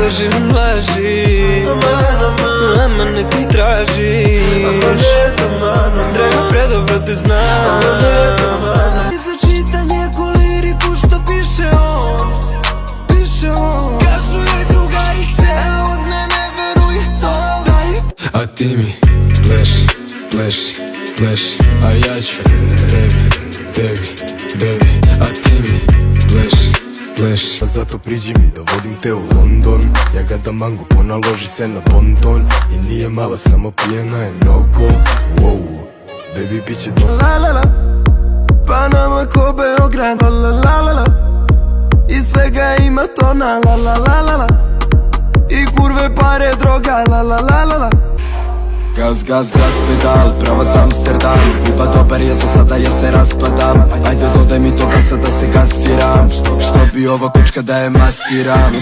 da živim laži, aman nek mi tražiš, draga predobro te znam. I za čitanje ko liriku što piše on, kažu joj drugarice, a on ne veruje to. A ti mi pleši, pleši, pleši, a ja ću tebi, a ti mi pleši, pleši. Zato priđi mi da vodim te u London, ja ga da mangu, ponaloži se na bonton. I nije mala, samo pijena je mnogo, wow, baby bit će dobro. La la la, Panama ko Beograd, la la la la, i svega ima tona, la la la la, i kurve pare droga, la la la la. Gaz, gaz, gaz, pedal, pravac Amsterdam. Iba dobar je za sada, ja se raspadam. Ajde dodaj mi to gasa da se gasiram. Što bi ova kučka da je masiram.